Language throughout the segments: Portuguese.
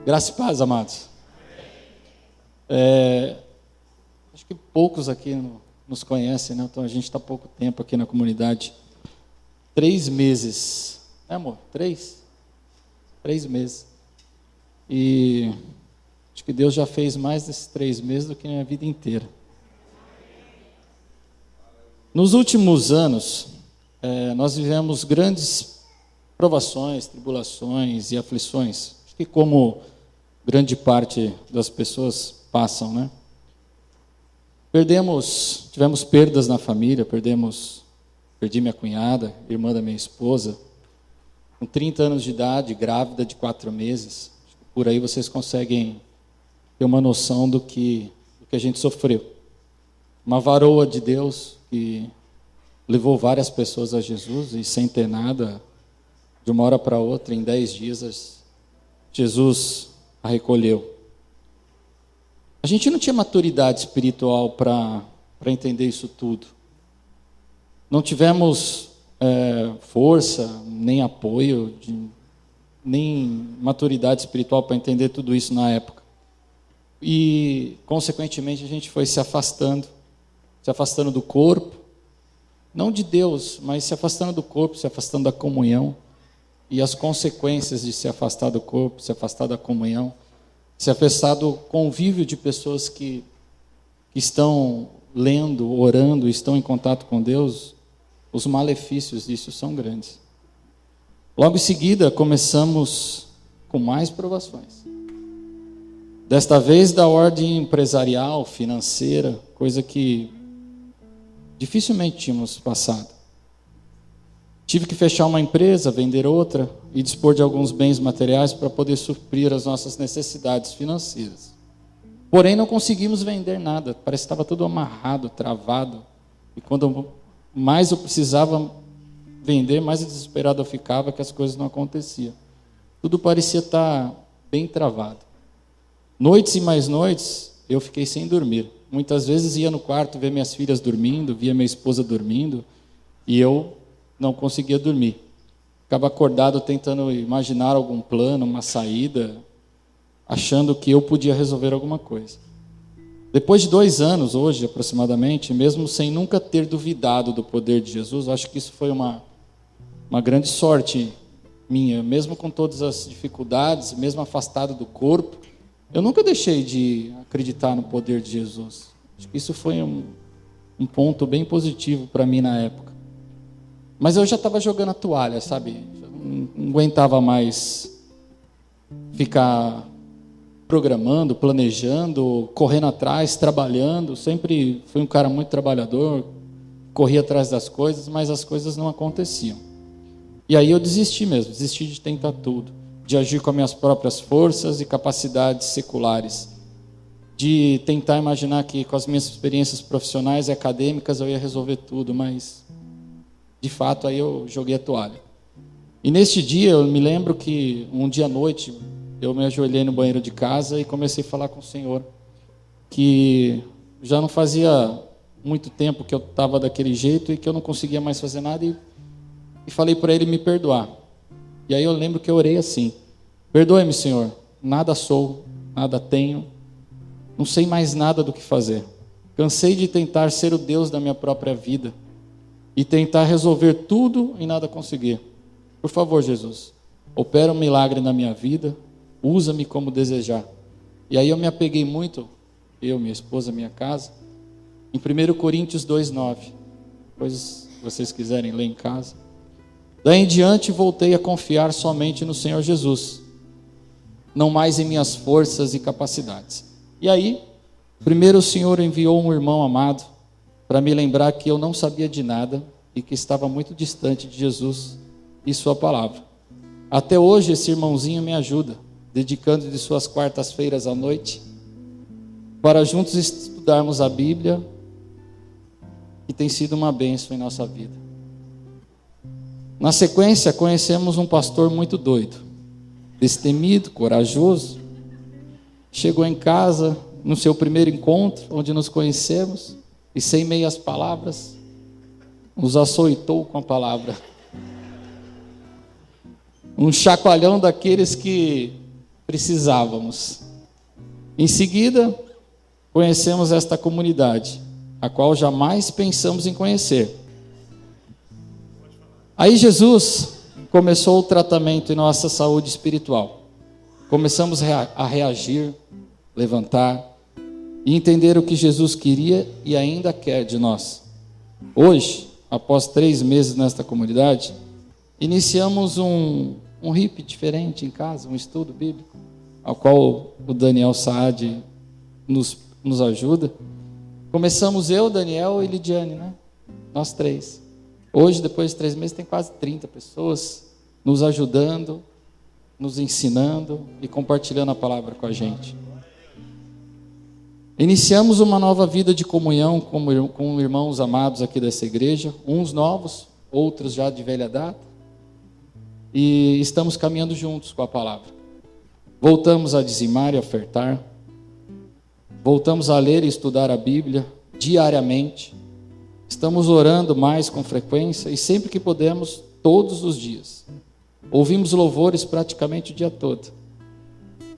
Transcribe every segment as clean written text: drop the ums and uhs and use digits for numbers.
Graça e paz, amados. Acho que poucos aqui nos conhecem, né? Então a gente está há pouco tempo aqui na comunidade. 3 meses. É, amor? 3 meses. E acho que Deus já fez mais desses 3 meses do que a minha vida inteira. Nos últimos anos, nós vivemos grandes provações, tribulações e aflições. Acho que como grande parte das pessoas passam, né? Tivemos perdas na família, perdi minha cunhada, irmã da minha esposa, com 30 anos de idade, grávida de 4 meses. Por aí vocês conseguem ter uma noção do que a gente sofreu. Uma varoa de Deus que levou várias pessoas a Jesus e sem ter nada, de uma hora para outra, em 10 dias, Jesus a recolheu. A gente não tinha maturidade espiritual para entender isso tudo. Não tivemos força, nem apoio, nem maturidade espiritual para entender tudo isso na época. E, consequentemente, a gente foi se afastando do corpo, não de Deus, mas se afastando do corpo, se afastando da comunhão. E as consequências de se afastar do corpo, se afastar da comunhão, se afastar do convívio de pessoas que estão lendo, orando, estão em contato com Deus, os malefícios disso são grandes. Logo em seguida, começamos com mais provações. Desta vez da ordem empresarial, financeira, coisa que dificilmente tínhamos passado. Tive que fechar uma empresa, vender outra e dispor de alguns bens materiais para poder suprir as nossas necessidades financeiras. Porém, não conseguimos vender nada, parece que estava tudo amarrado, travado. E quando mais eu precisava vender, mais desesperado eu ficava que as coisas não aconteciam. Tudo parecia estar bem travado. Noites e mais noites, eu fiquei sem dormir. Muitas vezes ia no quarto ver minhas filhas dormindo, via minha esposa dormindo, e eu não conseguia dormir. Ficava acordado tentando imaginar algum plano, uma saída, achando que eu podia resolver alguma coisa. Depois de 2 anos, hoje aproximadamente, mesmo sem nunca ter duvidado do poder de Jesus, acho que isso foi uma grande sorte minha, mesmo com todas as dificuldades, mesmo afastado do corpo, eu nunca deixei de acreditar no poder de Jesus. Acho que isso foi um ponto bem positivo para mim na época. Mas eu já estava jogando a toalha, sabe? Não aguentava mais ficar programando, planejando, correndo atrás, trabalhando. Sempre fui um cara muito trabalhador, corria atrás das coisas, mas as coisas não aconteciam. E aí eu desisti de tentar tudo, de agir com as minhas próprias forças e capacidades seculares, de tentar imaginar que com as minhas experiências profissionais e acadêmicas eu ia resolver tudo, mas de fato aí eu joguei a toalha. E neste dia eu me lembro que um dia à noite eu me ajoelhei no banheiro de casa e comecei a falar com o Senhor, que já não fazia muito tempo que eu estava daquele jeito e que eu não conseguia mais fazer nada, e falei para Ele me perdoar. E aí eu lembro que eu orei assim: perdoe-me, Senhor, nada sou, nada tenho, não sei mais nada do que fazer. Cansei de tentar ser o Deus da minha própria vida e tentar resolver tudo e nada conseguir. Por favor, Jesus, opera um milagre na minha vida, usa-me como desejar. E aí eu me apeguei muito, eu, minha esposa, minha casa, em 1 Coríntios 2,9. Depois, se vocês quiserem ler em casa. Daí em diante voltei a confiar somente no Senhor Jesus, não mais em minhas forças e capacidades. E aí, primeiro o Senhor enviou um irmão amado para me lembrar que eu não sabia de nada e que estava muito distante de Jesus e sua palavra. Até hoje esse irmãozinho me ajuda, dedicando de suas quartas-feiras à noite, para juntos estudarmos a Bíblia, que tem sido uma bênção em nossa vida. Na sequência, conhecemos um pastor muito doido, destemido, corajoso. Chegou em casa, no seu primeiro encontro, onde nos conhecemos, e sem meias palavras, nos açoitou com a palavra. Um chacoalhão daqueles que precisávamos. Em seguida, conhecemos esta comunidade, a qual jamais pensamos em conhecer. Aí Jesus começou o tratamento em nossa saúde espiritual. Começamos a reagir, levantar e entender o que Jesus queria e ainda quer de nós. Hoje, após 3 meses nesta comunidade, iniciamos um RIP diferente em casa, um estudo bíblico, ao qual o Daniel Saad nos ajuda. Começamos eu, Daniel e Lidiane, né? Nós 3. Hoje, depois de 3 meses, tem quase 30 pessoas nos ajudando, nos ensinando e compartilhando a palavra com a gente. Iniciamos uma nova vida de comunhão com irmãos amados aqui dessa igreja, uns novos, outros já de velha data, e estamos caminhando juntos com a palavra. Voltamos a dizimar e ofertar, voltamos a ler e estudar a Bíblia diariamente, estamos orando mais com frequência e sempre que podemos, todos os dias. Ouvimos louvores praticamente o dia todo.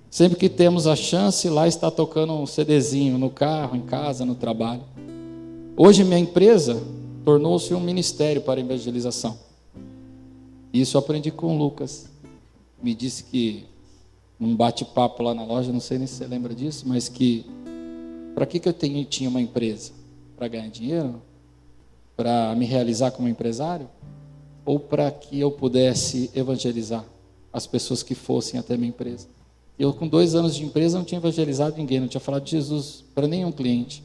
Sempre que temos a chance, lá está tocando um CDzinho, no carro, em casa, no trabalho. Hoje minha empresa tornou-se um ministério para evangelização. Isso eu aprendi com o Lucas. Me disse que, num bate-papo lá na loja, não sei nem se você lembra disso, mas que, para que eu tinha uma empresa? Para ganhar dinheiro? Para me realizar como empresário? Ou para que eu pudesse evangelizar as pessoas que fossem até minha empresa? Eu, com 2 anos de empresa, não tinha evangelizado ninguém, não tinha falado de Jesus para nenhum cliente.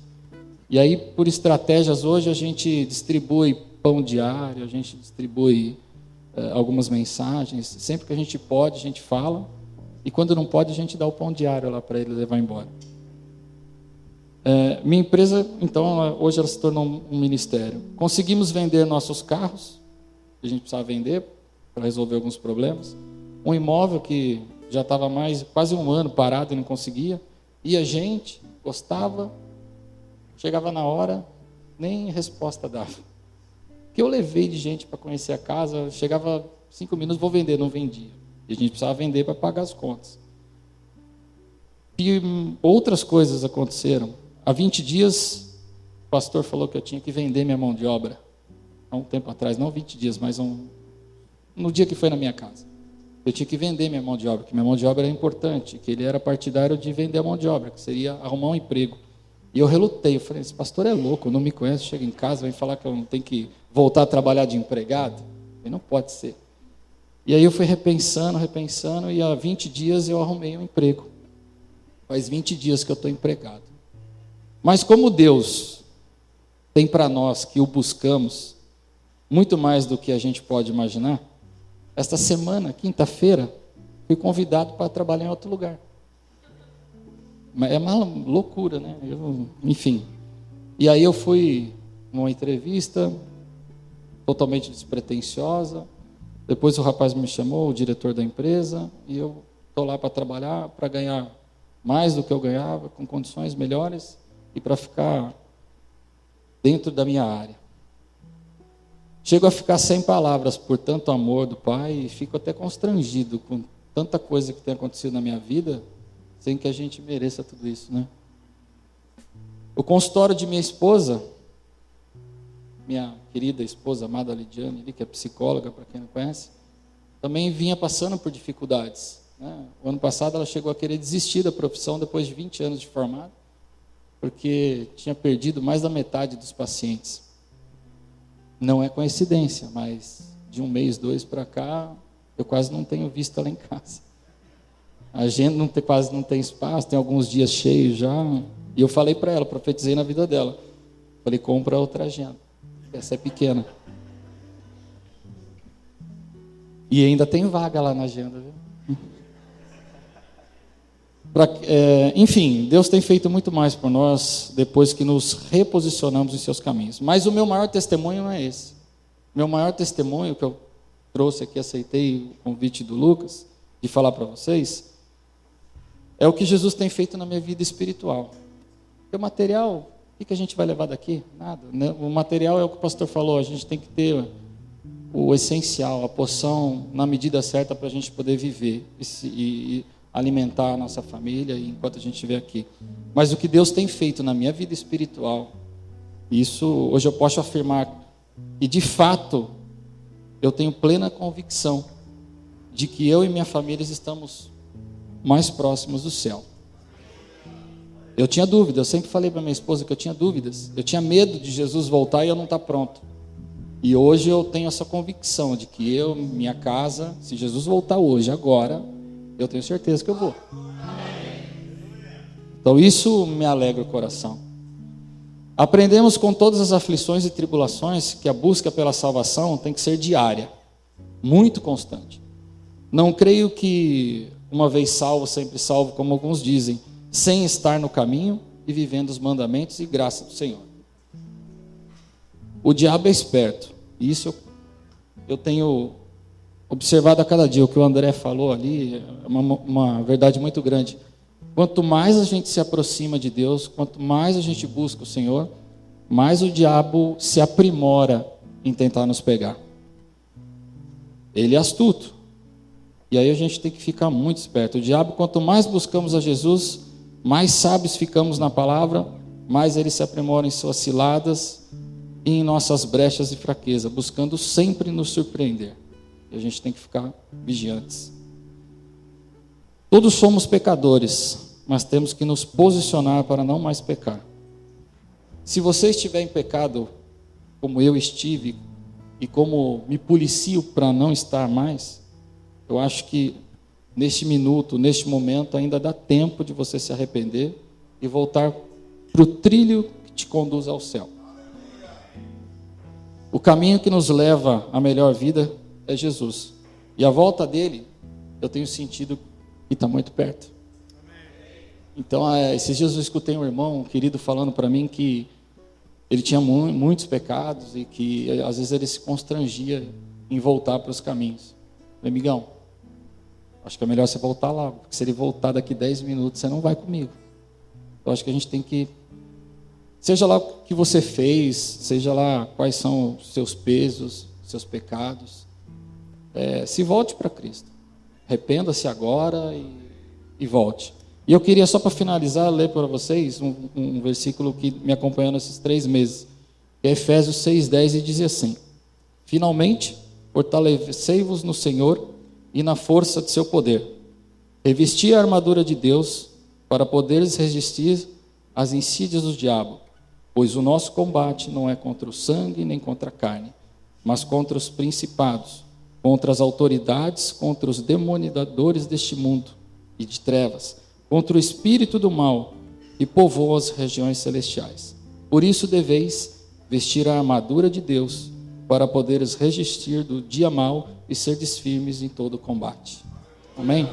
E aí, por estratégias, hoje a gente distribui pão diário, a gente distribui algumas mensagens. Sempre que a gente pode, a gente fala. E quando não pode, a gente dá o pão diário lá para ele levar embora. Minha empresa, então, hoje ela se tornou um ministério. Conseguimos vender nossos carros, que a gente precisava vender para resolver alguns problemas. Um imóvel que já estava quase 1 ano parado e não conseguia. E a gente gostava, chegava na hora, nem resposta dava. O que eu levei de gente para conhecer a casa, chegava 5 minutos, vou vender, não vendia. E a gente precisava vender para pagar as contas. E outras coisas aconteceram. Há 20 dias, o pastor falou que eu tinha que vender minha mão de obra. Há um tempo atrás, não 20 dias, mas no dia que foi na minha casa. Eu tinha que vender minha mão de obra, que minha mão de obra era importante, que ele era partidário de vender a mão de obra, que seria arrumar um emprego. E eu relutei, eu falei, esse pastor é louco, não me conhece, chega em casa, vem falar que eu não tenho que voltar a trabalhar de empregado. E não pode ser. E aí eu fui repensando, e há 20 dias eu arrumei um emprego. Faz 20 dias que eu estou empregado. Mas como Deus tem para nós que o buscamos, muito mais do que a gente pode imaginar, esta semana, quinta-feira, fui convidado para trabalhar em outro lugar. É uma loucura, né? Enfim. E aí eu fui numa entrevista totalmente despretensiosa. Depois o rapaz me chamou, o diretor da empresa, e eu estou lá para trabalhar, para ganhar mais do que eu ganhava, com condições melhores e para ficar dentro da minha área. Chego a ficar sem palavras por tanto amor do Pai e fico até constrangido com tanta coisa que tem acontecido na minha vida, sem que a gente mereça tudo isso, né? O consultório de minha esposa, minha querida esposa amada Lidiane, que é psicóloga, para quem não conhece, também vinha passando por dificuldades, né? O ano passado ela chegou a querer desistir da profissão depois de 20 anos de formada, porque tinha perdido mais da metade dos pacientes. Não é coincidência, mas de 1 mês, 2 para cá, eu quase não tenho visto ela em casa. A agenda quase não tem espaço, tem alguns dias cheios já. E eu falei para ela, profetizei na vida dela. Falei, compra outra agenda, essa é pequena. E ainda tem vaga lá na agenda, viu? Enfim, Deus tem feito muito mais por nós depois que nos reposicionamos em seus caminhos. Mas o meu maior testemunho não é esse. Meu maior testemunho que eu trouxe aqui, aceitei o convite do Lucas de falar para vocês, é o que Jesus tem feito na minha vida espiritual. Porque o material, o que a gente vai levar daqui? Nada. O material é o que o pastor falou, a gente tem que ter o essencial, a porção na medida certa para a gente poder viver. alimentar a nossa família enquanto a gente estiver aqui. Mas o que Deus tem feito na minha vida espiritual, isso hoje eu posso afirmar, e de fato, eu tenho plena convicção de que eu e minha família estamos mais próximos do céu. Eu tinha dúvidas, eu sempre falei para minha esposa que eu tinha dúvidas, eu tinha medo de Jesus voltar e eu não estar pronto. E hoje eu tenho essa convicção de que eu, minha casa, se Jesus voltar hoje, agora, eu tenho certeza que eu vou. Então isso me alegra o coração. Aprendemos com todas as aflições e tribulações que a busca pela salvação tem que ser diária, muito constante. Não creio que uma vez salvo, sempre salvo, como alguns dizem, sem estar no caminho e vivendo os mandamentos e graça do Senhor. O diabo é esperto, e isso eu tenho observado a cada dia. O que o André falou ali é uma verdade muito grande. Quanto mais a gente se aproxima de Deus, quanto mais a gente busca o Senhor, mais o diabo se aprimora em tentar nos pegar. Ele é astuto, e aí a gente tem que ficar muito esperto. O diabo, quanto mais buscamos a Jesus, mais sábios ficamos na palavra, mais ele se aprimora em suas ciladas e em nossas brechas e fraqueza, buscando sempre nos surpreender. E a gente tem que ficar vigiantes. Todos somos pecadores, mas temos que nos posicionar para não mais pecar. Se você estiver em pecado, como eu estive, e como me policio para não estar mais, eu acho que neste minuto, neste momento, ainda dá tempo de você se arrepender e voltar para o trilho que te conduz ao céu. O caminho que nos leva à melhor vida é Jesus. E a volta dele, eu tenho sentido que está muito perto. Então, esses dias eu escutei um irmão, um querido, falando para mim que ele tinha muitos pecados e que às vezes ele se constrangia em voltar para os caminhos. Falei, amigão, acho que é melhor você voltar lá, porque se ele voltar daqui 10 minutos, você não vai comigo. Eu acho que a gente tem que, seja lá o que você fez, seja lá quais são os seus pesos, seus pecados, se volte para Cristo. Arrependa-se agora e volte. E eu queria, só para finalizar, ler para vocês um versículo que me acompanhou nesses 3 meses, que é Efésios 6,10, e diz assim: finalmente, fortalecei-vos no Senhor e na força de seu poder. Revesti a armadura de Deus para poderes resistir às insídias do diabo, pois o nosso combate não é contra o sangue nem contra a carne, mas contra os principados, contra as autoridades, contra os demonizadores deste mundo e de trevas, contra o espírito do mal que povoa as regiões celestiais. Por isso deveis vestir a armadura de Deus para poderes resistir do dia mau e serdes firmes em todo o combate. Amém?